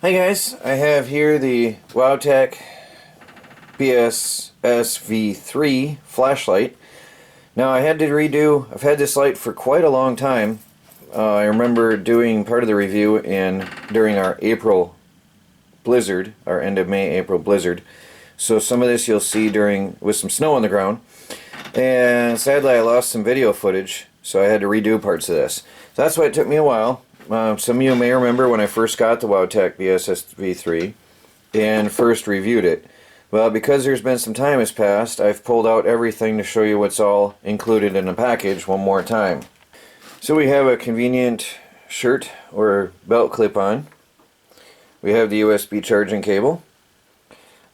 Hi guys, I have here the Wowtac BSS V3 flashlight. Now I've had this light for quite a long time. I remember doing part of the review during our April blizzard, our end of May, April blizzard. So some of this you'll see with some snow on the ground. And sadly I lost some video footage, so I had to redo parts of this. So that's why it took me a while. Some of you may remember when I first got the Wowtac BSS V3 and first reviewed it. Well, because there's been some time has passed, I've pulled out everything to show you what's all included in the package one more time. So we have a convenient shirt or belt clip-on. We have the USB charging cable.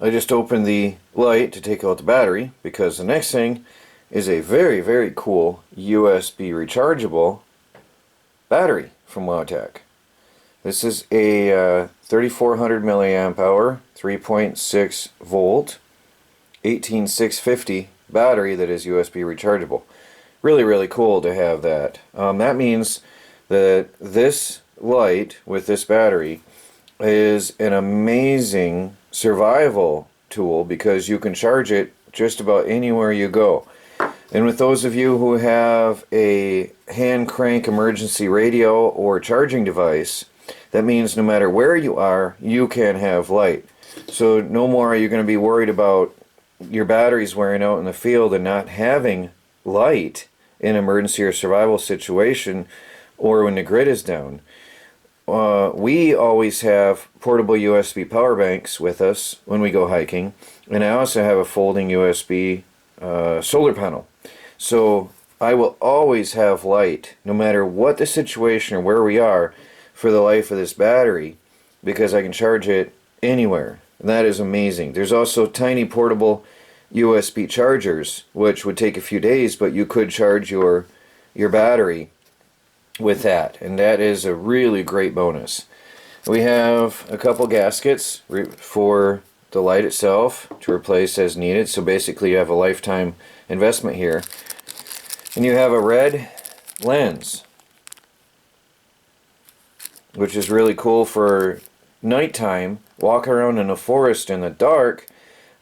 I just opened the light to take out the battery because the next thing is a very, very cool USB rechargeable battery from Wowtac. This is a 3400 milliamp hour, 3.6 volt, 18650 battery that is USB rechargeable. Really, really cool to have that. That means that this light with this battery is an amazing survival tool because you can charge it just about anywhere you go. And with those of you who have a hand crank emergency radio or charging device, that means no matter where you are, you can have light. So no more are you going to be worried about your batteries wearing out in the field and not having light in an emergency or survival situation or when the grid is down. We always have portable USB power banks with us when we go hiking, and I also have a folding USB solar panel. So I will always have light no matter what the situation or where we are for the life of this battery because I can charge it anywhere. And that is amazing. There's also tiny portable USB chargers which would take a few days, but you could charge your battery with that, and that is a really great bonus. We have a couple gaskets for the light itself to replace as needed, so basically you have a lifetime investment here. And you have a red lens, which is really cool for nighttime, walking around in a forest in the dark,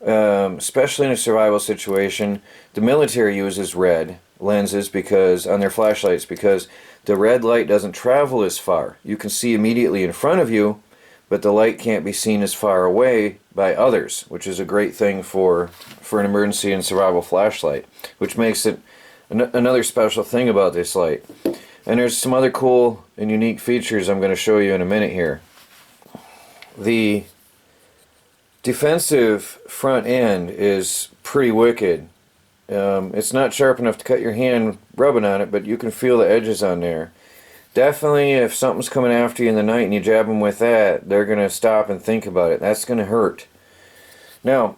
especially in a survival situation. The military uses red lenses on their flashlights because the red light doesn't travel as far. You can see immediately in front of you, but the light can't be seen as far away by others, which is a great thing for an emergency and survival flashlight, which makes it another special thing about this light. And there's some other cool and unique features I'm going to show you in a minute here. The defensive front end is pretty wicked. It's not sharp enough to cut your hand rubbing on it, but you can feel the edges on there. Definitely, if something's coming after you in the night and you jab them with that, they're going to stop and think about it. That's going to hurt. Now,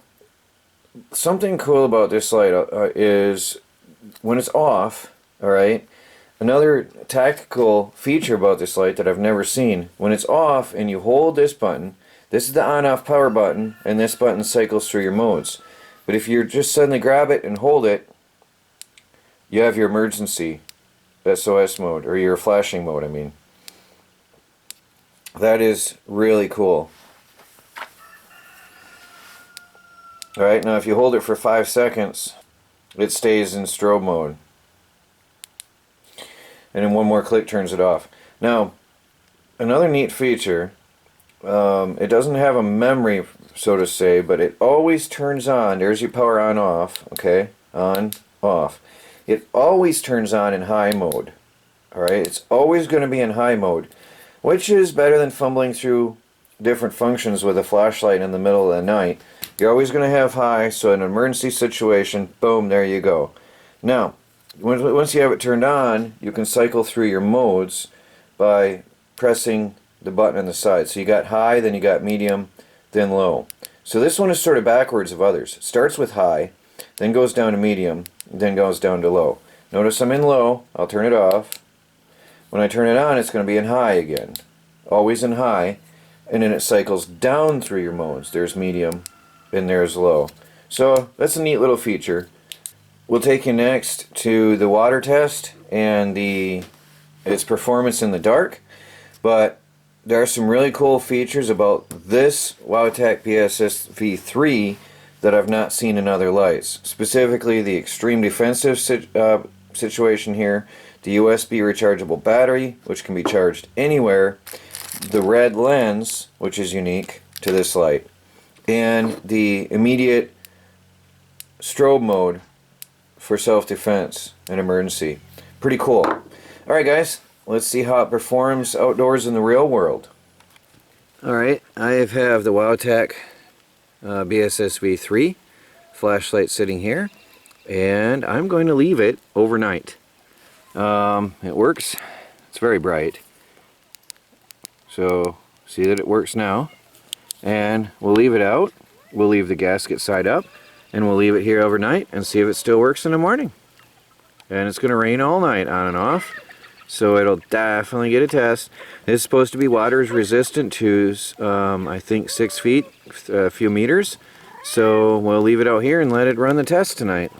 something cool about this light is when it's off, alright, another tactical feature about this light that I've never seen, when it's off and you hold this button, this is the on-off power button, and this button cycles through your modes. But if you just suddenly grab it and hold it, you have your emergency SOS mode, or your flashing mode, I mean. That is really cool. Alright, now if you hold it for 5 seconds, it stays in strobe mode. And then one more click turns it off. Now, another neat feature, it doesn't have a memory, so to say, but it always turns on. There's your power on off, okay? On, off. It always turns on in high mode. Alright, it's always going to be in high mode, which is better than fumbling through different functions with a flashlight in the middle of the night. You're always going to have high, so in an emergency situation, boom, there you go. Now, once you have it turned on, you can cycle through your modes by pressing the button on the side. So you got high, then you got medium, then low. So this one is sort of backwards of others. It starts with high, then goes down to medium, then goes down to low. Notice I'm in low, I'll turn it off. When I turn it on, it's going to be in high again. Always in high, and then it cycles down through your modes. There's medium, and there's low. So that's a neat little feature. We'll take you next to the water test and its performance in the dark, but there are some really cool features about this Wowtac BSS V3 that I've not seen in other lights. Specifically, the extreme defensive situation here, the USB rechargeable battery, which can be charged anywhere, the red lens, which is unique to this light, and the immediate strobe mode for self-defense and emergency. Pretty cool. Alright guys, let's see how it performs outdoors in the real world. Alright, I have the Wowtac BSS V3 flashlight sitting here, and I'm going to leave it overnight. It works. It's very bright. So, see that it works now. And we'll leave it out. We'll leave the gasket side up, and we'll leave it here overnight and see if it still works in the morning. And it's going to rain all night, on and off. So it'll definitely get a test. It's supposed to be water resistant to, I think, 6 feet, a few meters. So we'll leave it out here and let it run the test tonight.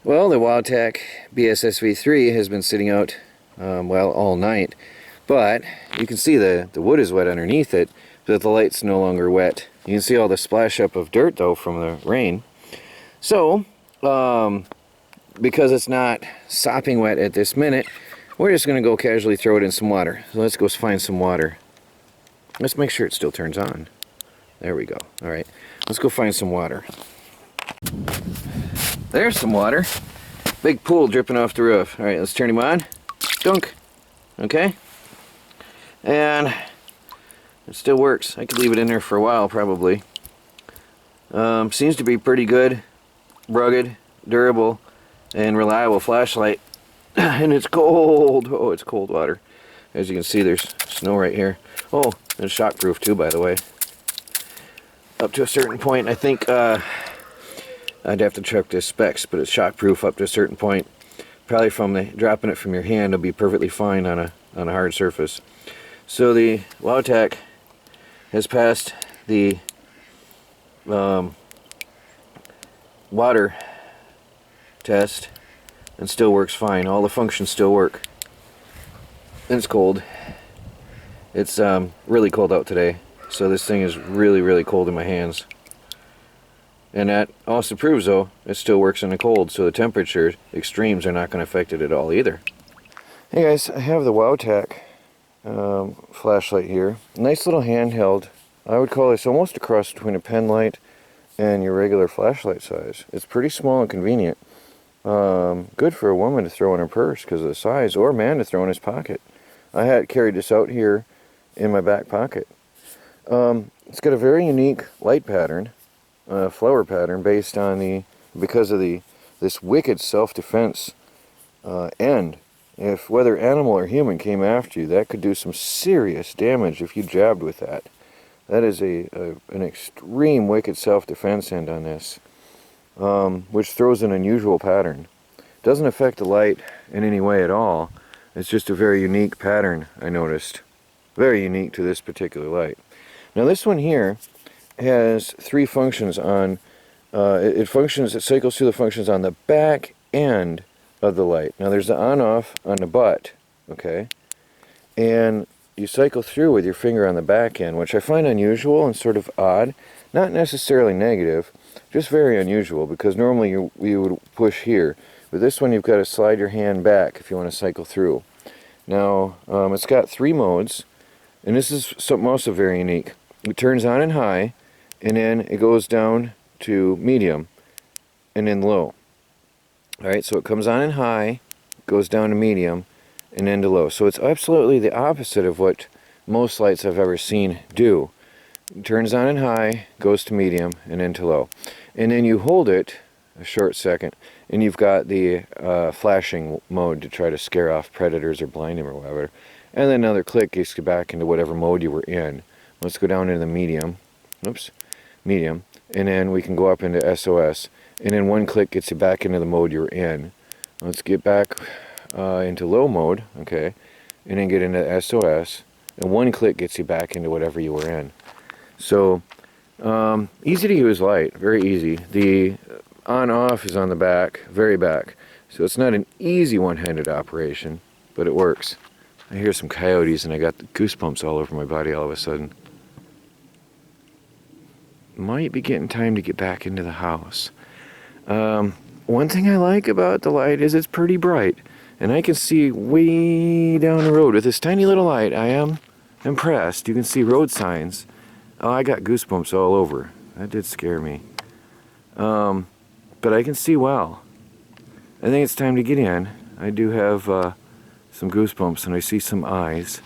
Well, the Wowtac BSS V3 has been sitting out, well, all night. But you can see the wood is wet underneath it, but the light's no longer wet. You can see all the splash up of dirt, though, from the rain. So, because it's not sopping wet at this minute, we're just going to go casually throw it in some water. So let's go find some water. Let's make sure it still turns on. There we go. Alright, let's go find some water. There's some water. Big pool dripping off the roof. Alright, let's turn him on. Dunk. Okay. And it still works. I could leave it in there for a while, probably. Seems to be pretty good, rugged, durable, and reliable flashlight. And it's cold. Oh, it's cold water. As you can see, there's snow right here. Oh, it's shockproof too, by the way. Up to a certain point, I think I'd have to check the specs, but it's shockproof up to a certain point. Probably from dropping it from your hand, it'll be perfectly fine on a hard surface. So the Wowtac has passed the water test and still works fine. All the functions still work. And it's cold. It's really cold out today, so this thing is really, really cold in my hands. And that also proves, though, it still works in the cold, so the temperature extremes are not going to affect it at all either. Hey guys, I have the Wowtac flashlight here. Nice little handheld. I would call this almost a cross between a pen light and your regular flashlight size. It's pretty small and convenient. Good for a woman to throw in her purse because of the size, or a man to throw in his pocket. I had carried this out here in my back pocket. It's got a very unique light pattern, flower pattern, based on because of this wicked self-defense end. If whether animal or human came after you, that could do some serious damage if you jabbed with that. That is an extreme wicked self-defense end on this, which throws an unusual pattern. Doesn't affect the light in any way at all. It's just a very unique pattern, I noticed. Very unique to this particular light. Now this one here has 3 functions on, it cycles through the functions on the back end of the light. Now there's the on-off on the butt, okay? And you cycle through with your finger on the back end, which I find unusual and sort of odd. Not necessarily negative, just very unusual, because normally you would push here. But this one you've got to slide your hand back if you want to cycle through. Now, it's got 3 modes, and this is something also very unique. It turns on in high, and then it goes down to medium, and then low. Alright, so it comes on in high, goes down to medium, and then to low. So it's absolutely the opposite of what most lights I've ever seen do. It turns on in high, goes to medium, and then to low. And then you hold it a short second, and you've got the flashing mode to try to scare off predators or blind them or whatever. And then another click gets you back into whatever mode you were in. Let's go down into the medium. Oops. Medium. And then we can go up into SOS. And then one click gets you back into the mode you were in. Let's get back into low mode, okay, and then get into SOS, and one click gets you back into whatever you were in. So, easy to use light, very easy. The on-off is on the back, very back, so it's not an easy one-handed operation, but it works. I hear some coyotes and I got the goosebumps all over my body all of a sudden. Might be getting time to get back into the house. One thing I like about the light is it's pretty bright. And I can see way down the road with this tiny little light. I am impressed. You can see road signs. Oh, I got goosebumps all over. That did scare me. But I can see well. I think it's time to get in. I do have some goosebumps and I see some eyes.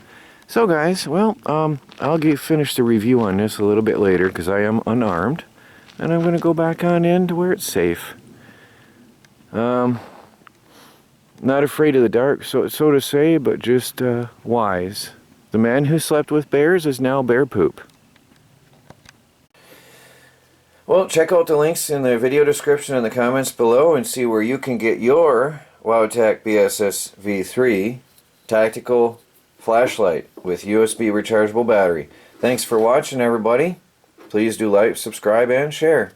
So guys, well, I'll finish the review on this a little bit later because I am unarmed. And I'm going to go back on in to where it's safe. Not afraid of the dark, so to say, but just wise. The man who slept with bears is now bear poop. Well, check out the links in the video description and the comments below and see where you can get your Wowtac BSS V3 tactical flashlight with USB rechargeable battery. Thanks for watching, everybody. Please do like, subscribe, and share.